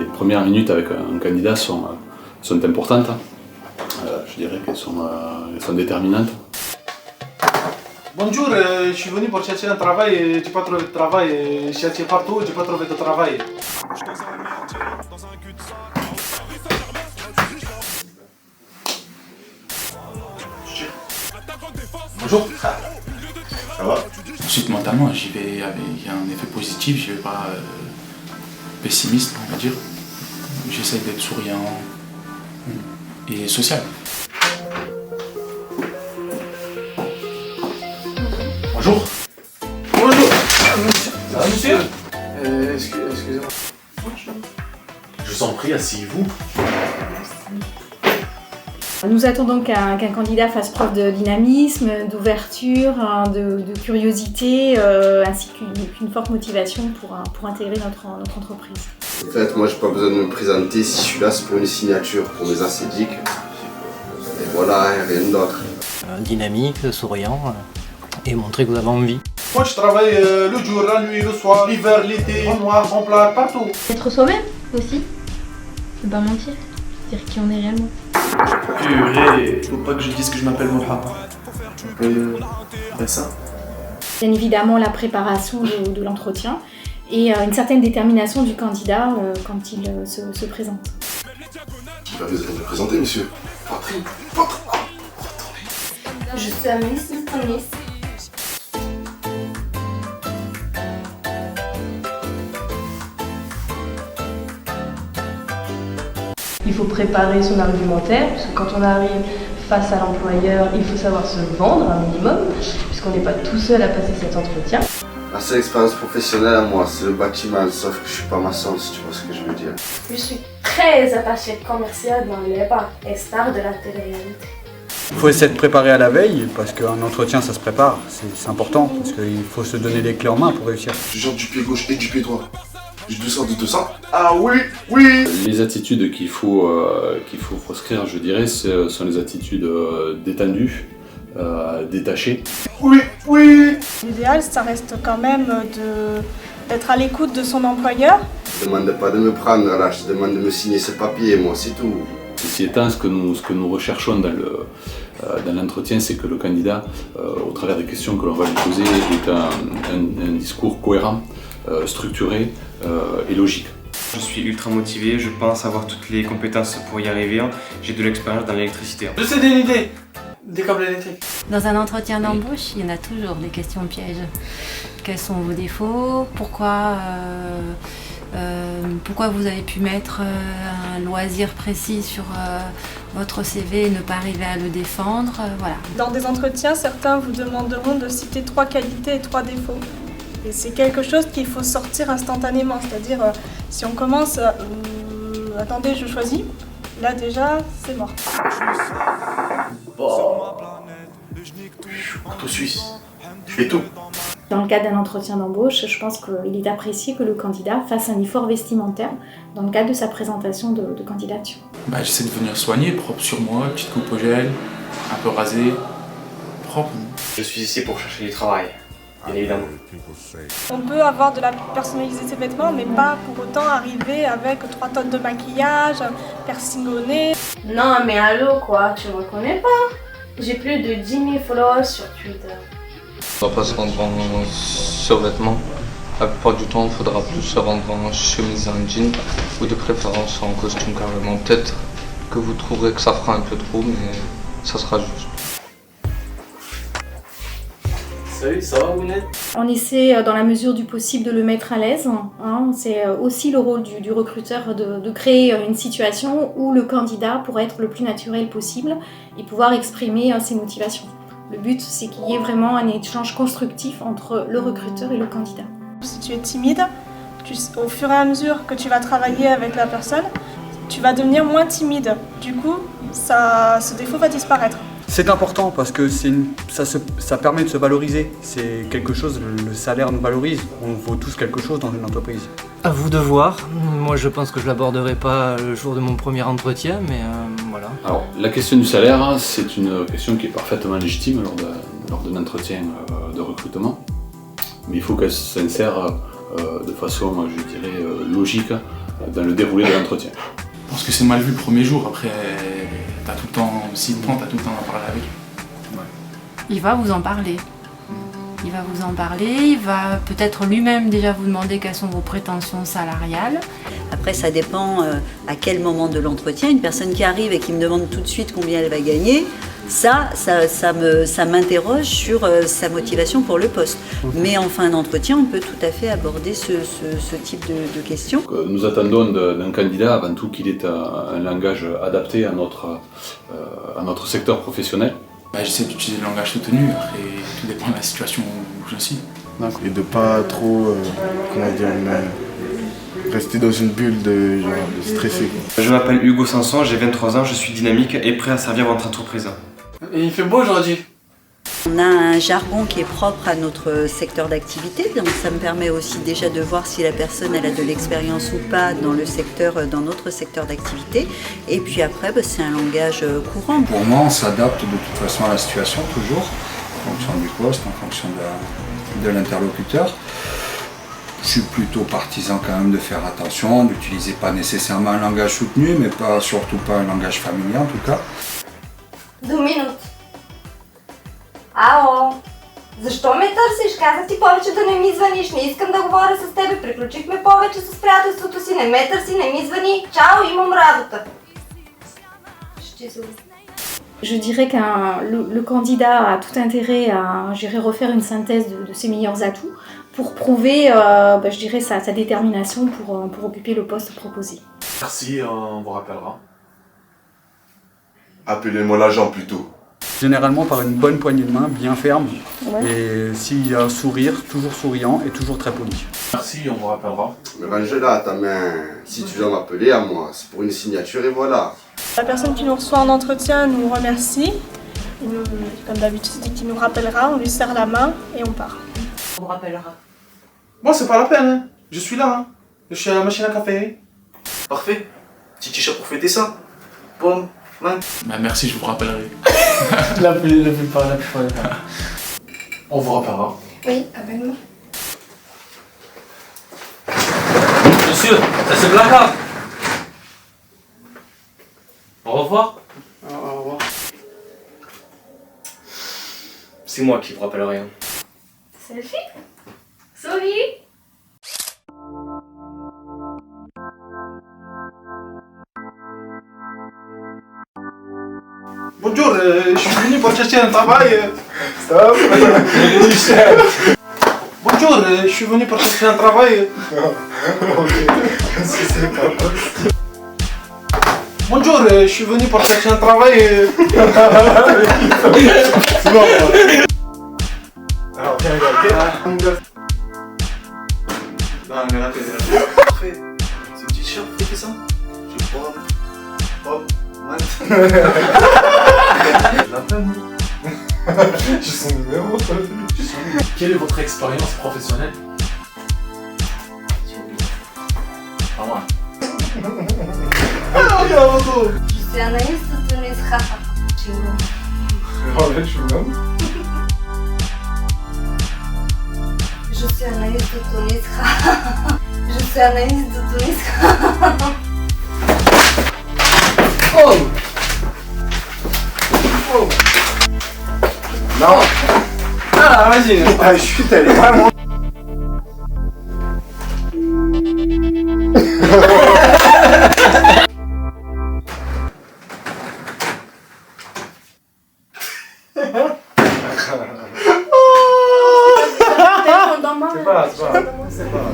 les premières minutes avec un candidat sont importantes. Je dirais qu'elles sont déterminantes. Bonjour, je suis venu pour chercher un travail et j'ai pas trouvé de travail. J'ai cherché partout et j'ai pas trouvé de travail. Bonjour. Ça va? Ensuite, mentalement, j'y vais avec un effet positif, j'y vais pas pessimiste, on va dire. J'essaye d'être souriant et social. Bonjour. Bonjour. Ça va, monsieur? Excusez-moi. Je vous en prie, asseyez-vous. Nous attendons qu'un candidat fasse preuve de dynamisme, d'ouverture, de curiosité, ainsi qu'une forte motivation pour intégrer notre entreprise. En fait, moi, j'ai pas besoin de me présenter. Si je suis là, c'est pour une signature pour mes acédiques. Et voilà, rien d'autre. Dynamique, souriant et montrer que vous avez envie. Moi, je travaille le jour, la nuit, le soir, l'hiver, l'été, en noir, en plat, partout. Être soi-même aussi, ne pas mentir, dire qui on est réellement. Purée, faut pas que je dise que je m'appelle Mohamed. Je m'appelle Bassin. Bien évidemment, la préparation de l'entretien et une certaine détermination du candidat quand il se présente. Vous avez besoin de me présenter, monsieur. Je suis Miss Miss. Il faut préparer son argumentaire, parce que quand on arrive face à l'employeur, il faut savoir se vendre un minimum, puisqu'on n'est pas tout seul à passer cet entretien. La seule expérience professionnelle à moi, c'est le bâtiment, sauf que je suis pas maçon, si tu vois ce que je veux dire. Je suis très attachée commerciale dans les bars et stars de la télé-réalité. Il faut essayer de préparer à la veille, parce qu'un entretien ça se prépare, c'est important, parce qu'il faut se donner les clés en main pour réussir. Je jante du pied gauche et du pied droit. Du 200 de 200. Ah oui, oui. Les attitudes qu'il faut proscrire, je dirais, ce sont les attitudes détendues, détachées. Oui, oui. L'idéal, ça reste quand même d'être à l'écoute de son employeur. Je demande pas de me prendre là, je demande de me signer ce papier, moi, c'est tout. Ceci étant, ce que nous recherchons dans l'entretien, c'est que le candidat, au travers des questions que l'on va lui poser, ait un discours cohérent, structuré et logique. Je suis ultra motivé, je pense avoir toutes les compétences pour y arriver. J'ai de l'expérience dans l'électricité. Je sais une idée, des câbles électriques. Dans un entretien d'embauche, il y en a toujours des questions pièges. Quels sont vos défauts? Pourquoi vous avez pu mettre un loisir précis sur votre CV et ne pas arriver à le défendre, voilà. Dans des entretiens, certains vous demanderont de citer 3 qualités et 3 défauts. Et c'est quelque chose qu'il faut sortir instantanément, c'est-à-dire si on commence attendez, je choisis, là déjà, c'est mort. Couteau suisse, je fais tout. Dans le cadre d'un entretien d'embauche, je pense qu'il est apprécié que le candidat fasse un effort vestimentaire dans le cadre de sa présentation de candidature. J'essaie de venir soigner, propre sur moi, petite coupe au gel, un peu rasé, propre. Je suis ici pour chercher du travail, bien évidemment. On peut avoir de la personnaliser ses vêtements, mais pas pour autant arriver avec 3 tonnes de maquillage, piercing au nez. Non mais allô quoi, tu me reconnais pas? J'ai plus de 10 000 followers sur Twitter. On va pas se rendre en survêtement. La plupart du temps, il faudra plus se rendre en chemise et en jean, ou de préférence en costume carrément. Peut-être que vous trouverez que ça fera un peu trop, mais ça sera juste. Salut, ça va Bounet? On essaie dans la mesure du possible de le mettre à l'aise. C'est aussi le rôle du recruteur de créer une situation où le candidat pourra être le plus naturel possible et pouvoir exprimer ses motivations. Le but, c'est qu'il y ait vraiment un échange constructif entre le recruteur et le candidat. Si tu es timide, au fur et à mesure que tu vas travailler avec la personne, tu vas devenir moins timide. Du coup, ce défaut va disparaître. C'est important parce que ça permet de se valoriser. C'est quelque chose, le salaire nous valorise. On vaut tous quelque chose dans une entreprise. À vous de voir. Moi, je pense que je l'aborderai pas le jour de mon premier entretien, mais voilà. Alors, la question du salaire, c'est une question qui est parfaitement légitime lors d'un entretien de recrutement. Mais il faut qu'elle s'insère de façon, je dirais, logique dans le déroulé de l'entretien. Je pense que c'est mal vu le premier jour, après t'as tout le temps, s'il te prend, t'as tout le temps à parler avec. Il va vous en parler. Il va vous en parler, il va peut-être lui-même déjà vous demander quelles sont vos prétentions salariales. Après, ça dépend à quel moment de l'entretien. Une personne qui arrive et qui me demande tout de suite combien elle va gagner, ça m'interroge sur sa motivation pour le poste. Mais en fin d'entretien, on peut tout à fait aborder ce type de questions. Nous attendons d'un candidat avant tout qu'il ait un langage adapté à notre secteur professionnel. J'essaie d'utiliser le langage soutenu, après tout dépend de la situation où je suis. Et de pas trop, rester dans une bulle de stresser. Je m'appelle Hugo Sanson, j'ai 23 ans, je suis dynamique et prêt à servir votre entreprise. Et il fait beau aujourd'hui. On a un jargon qui est propre à notre secteur d'activité, donc ça me permet aussi déjà de voir si la personne elle a de l'expérience ou pas dans notre secteur d'activité. Et puis après, c'est un langage courant. Pour moi, on s'adapte de toute façon à la situation toujours, en fonction du poste, en fonction de l'interlocuteur. Je suis plutôt partisan quand même de faire attention, d'utiliser pas nécessairement un langage soutenu, mais surtout pas un langage familier en tout cas. 2 минути. Ало, защо ме търсиш? Казах ти повече да не ми звъниш, не искам да говоря с тебе, приключихме повече с приятелството си, не ме търси, не ми звъни, чао, имам работа. Je dirais que le candidat a tout intérêt à refaire une synthèse de ses meilleurs atouts pour prouver je dirais, sa détermination pour occuper le poste proposé. Merci, on vous rappellera. Appelez-moi l'agent plutôt. Généralement par une bonne poignée de main, bien ferme, et s'il y a un sourire, toujours souriant et toujours très poli. Merci, on vous rappellera. Mais range-la ta main, si tu viens m'appeler à moi, c'est pour une signature et voilà. La personne qui nous reçoit en entretien nous remercie. Comme d'habitude, il dit qu'il nous rappellera, on lui serre la main et on part. On vous rappellera. Bon, c'est pas la peine, hein. Je suis là, hein. Je suis à la machine à café. Parfait. Petit t-shirt pour fêter ça. Bon, merci, je vous rappellerai. la plus folle. On vous rappellera. Oui, appelle-moi. Monsieur, ça c'est placard. Au revoir. Au revoir. C'est moi qui vous rappellerai. Selfie? Sorry. Bonjour, je suis venu pour chercher un travail. Stop. Bonjour, je suis venu pour chercher un travail. Ok, c'est pas possible. Bonjour, je suis venu pour chercher un travail. C'est bon. Alors, viens, regarde. Non, mais là, t'es parfait. C'est petit t-shirt, fêter ça. Je prends. Hop, mat. L'appelle, j'ai son numéro. Quelle est votre expérience professionnelle? Pas moi. Ah, regarde, Otto. Je suis analyste de Tunis. Oh là, tu m'aimes. Je suis analyste de Tunis. Je suis analyste de Tunis. Oh. Oh. Non. Ah, vas-y. Ah, je suis allé vraiment. C'est pas.